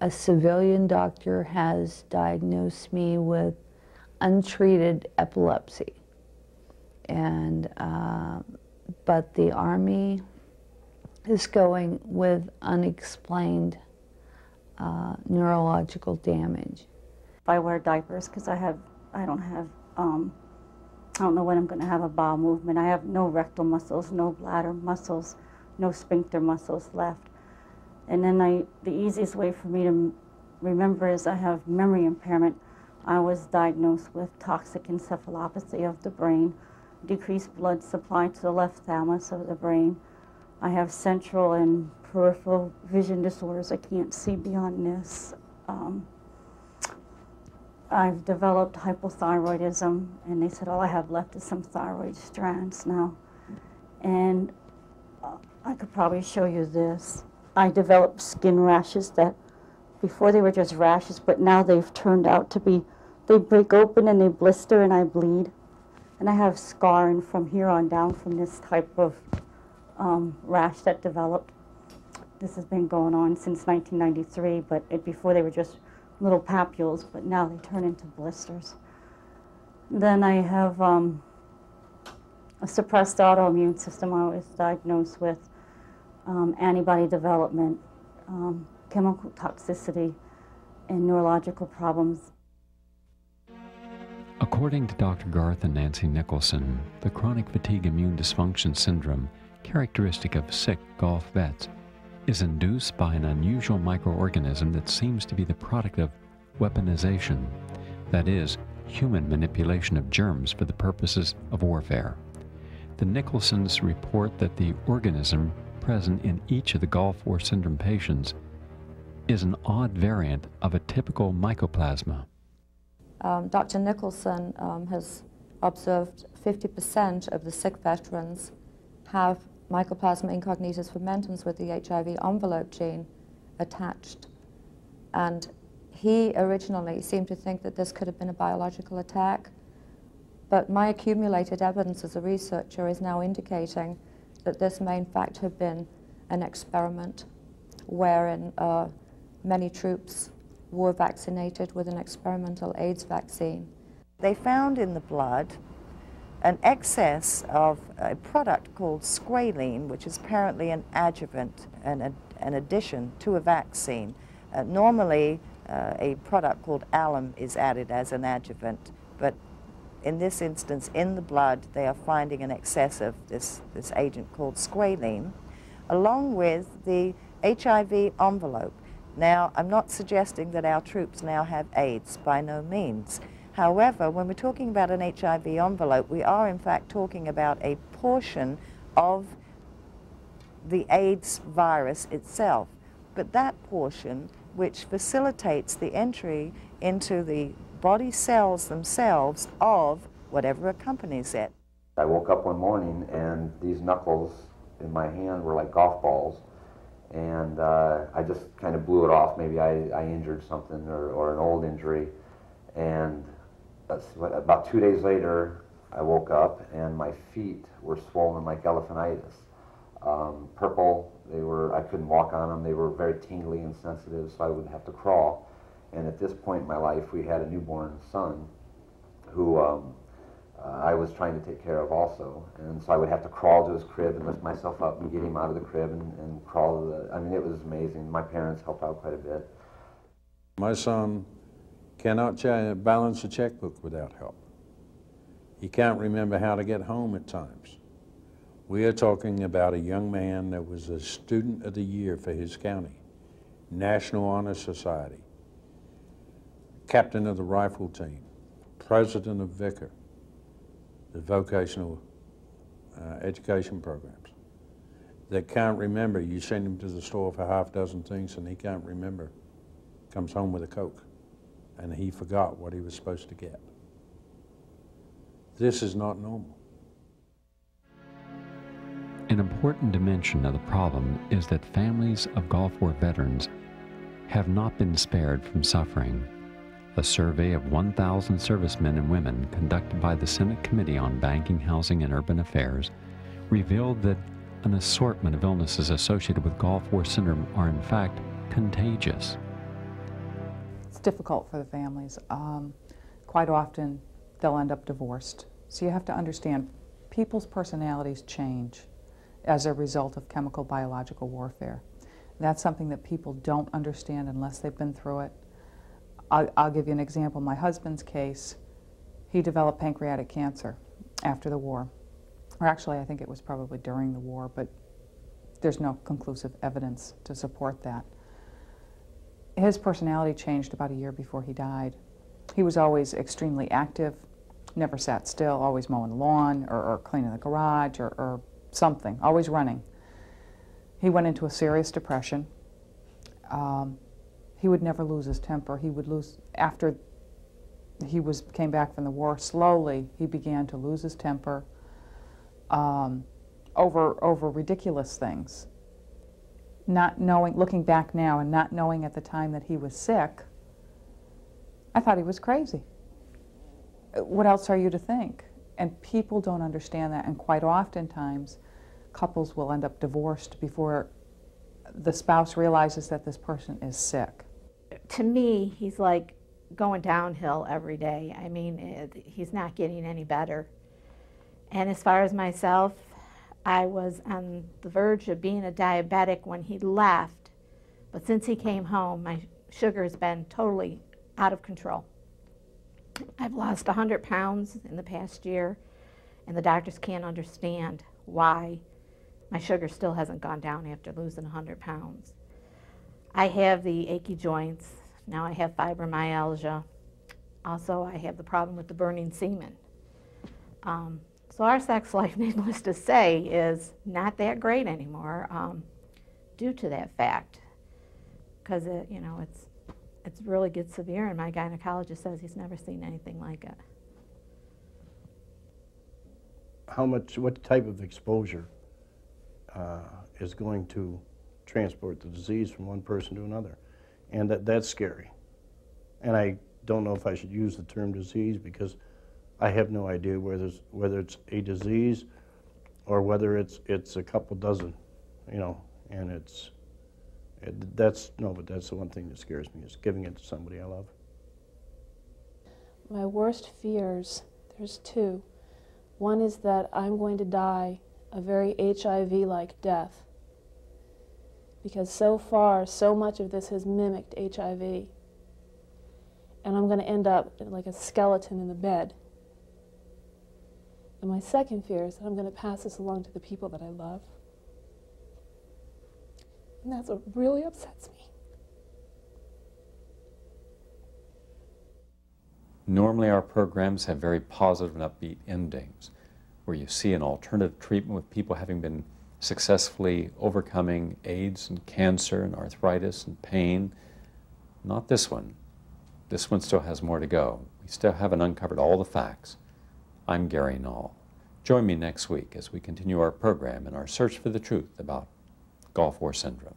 a civilian doctor has diagnosed me with untreated epilepsy. And, but the Army is going with unexplained neurological damage. I wear diapers because I don't know when I'm going to have a bowel movement. I have no rectal muscles, no bladder muscles, no sphincter muscles left. And then the easiest way for me to remember is I have memory impairment. I was diagnosed with toxic encephalopathy of the brain, decreased blood supply to the left thalamus of the brain. I have central and peripheral vision disorders. I can't see beyond this. I've developed hypothyroidism, and they said all I have left is some thyroid strands now. And I could probably show you this. I developed skin rashes that before they were just rashes, but now they've turned out to be, they break open and they blister and I bleed. And I have scarring from here on down from this type of rash that developed. This has been going on since 1993, but before they were just little papules, but now they turn into blisters. Then I have a suppressed autoimmune system. I was diagnosed with antibody development, chemical toxicity, and neurological problems. According to Dr. Garth and Nancy Nicholson, the chronic fatigue immune dysfunction syndrome, characteristic of sick Gulf vets, is induced by an unusual microorganism that seems to be the product of weaponization, that is, human manipulation of germs for the purposes of warfare. The Nicholsons report that the organism present in each of the Gulf War syndrome patients is an odd variant of a typical mycoplasma. Dr. Nicholson has observed 50% of the sick veterans have Mycoplasma incognitus fermentans with the HIV envelope gene attached. And he originally seemed to think that this could have been a biological attack, but my accumulated evidence as a researcher is now indicating that this may in fact have been an experiment wherein many troops were vaccinated with an experimental AIDS vaccine. They found in the blood an excess of a product called squalene, which is apparently an adjuvant and an addition to a vaccine. Normally, a product called alum is added as an adjuvant, but in this instance, in the blood, they are finding an excess of this agent called squalene, along with the HIV envelope. Now, I'm not suggesting that our troops now have AIDS, by no means. However, when we're talking about an HIV envelope, we are in fact talking about a portion of the AIDS virus itself. But that portion, which facilitates the entry into the body cells themselves of whatever accompanies it. I woke up one morning and these knuckles in my hand were like golf balls, and I just kind of blew it off. Maybe I injured something or an old injury, and about 2 days later, I woke up and my feet were swollen like elephantitis. Purple, I couldn't walk on them. They were very tingly and sensitive, so I would have to crawl. And at this point in my life, we had a newborn son who I was trying to take care of also. And so I would have to crawl to his crib and lift myself up and get him out of the crib and crawl to I mean, it was amazing. My parents helped out quite a bit. My son cannot balance a checkbook without help. He can't remember how to get home at times. We are talking about a young man that was a student of the year for his county, National Honor Society, captain of the rifle team, president of Vicar, the vocational education programs, that can't remember. You send him to the store for half a dozen things and he can't remember. Comes home with a Coke. And he forgot what he was supposed to get. This is not normal. An important dimension of the problem is that families of Gulf War veterans have not been spared from suffering. A survey of 1,000 servicemen and women conducted by the Senate Committee on Banking, Housing, and Urban Affairs revealed that an assortment of illnesses associated with Gulf War syndrome are in fact contagious. It's difficult for the families. Quite often, they'll end up divorced. So you have to understand, people's personalities change as a result of chemical biological warfare. That's something that people don't understand unless they've been through it. I'll give you an example. My husband's case, he developed pancreatic cancer after the war. Or actually, I think it was probably during the war, but there's no conclusive evidence to support that. His personality changed about a year before he died. He was always extremely active, never sat still, always mowing the lawn or cleaning the garage or something, always running. He went into a serious depression. He would never lose his temper. He would lose, after he came back from the war, slowly he began to lose his temper over ridiculous things. Not knowing, looking back now and not knowing at the time that he was sick, I thought he was crazy. What else are you to think? And people don't understand that, and quite oftentimes couples will end up divorced before the spouse realizes that this person is sick. To me, he's like going downhill every day. I mean, he's not getting any better. And as far as myself, I was on the verge of being a diabetic when he left, but since he came home, my sugar has been totally out of control. I've lost 100 pounds in the past year, and the doctors can't understand why my sugar still hasn't gone down after losing 100 pounds. I have the achy joints. Now I have fibromyalgia. Also, I have the problem with the burning semen. So our sex life, needless to say, is not that great anymore due to that fact, because it really gets severe, and my gynecologist says he's never seen anything like it. What type of exposure is going to transport the disease from one person to another? And that's scary. And I don't know if I should use the term disease, because I have no idea whether it's a disease or whether it's a couple dozen, and that's the one thing that scares me, is giving it to somebody I love. My worst fears, there's two. One is that I'm going to die a very HIV-like death, because so far, so much of this has mimicked HIV, and I'm going to end up like a skeleton in the bed. And my second fear is that I'm going to pass this along to the people that I love. And that's what really upsets me. Normally our programs have very positive and upbeat endings, where you see an alternative treatment with people having been successfully overcoming AIDS and cancer and arthritis and pain. Not this one. This one still has more to go. We still haven't uncovered all the facts. I'm Gary Null. Join me next week as we continue our program in our search for the truth about Gulf War syndrome.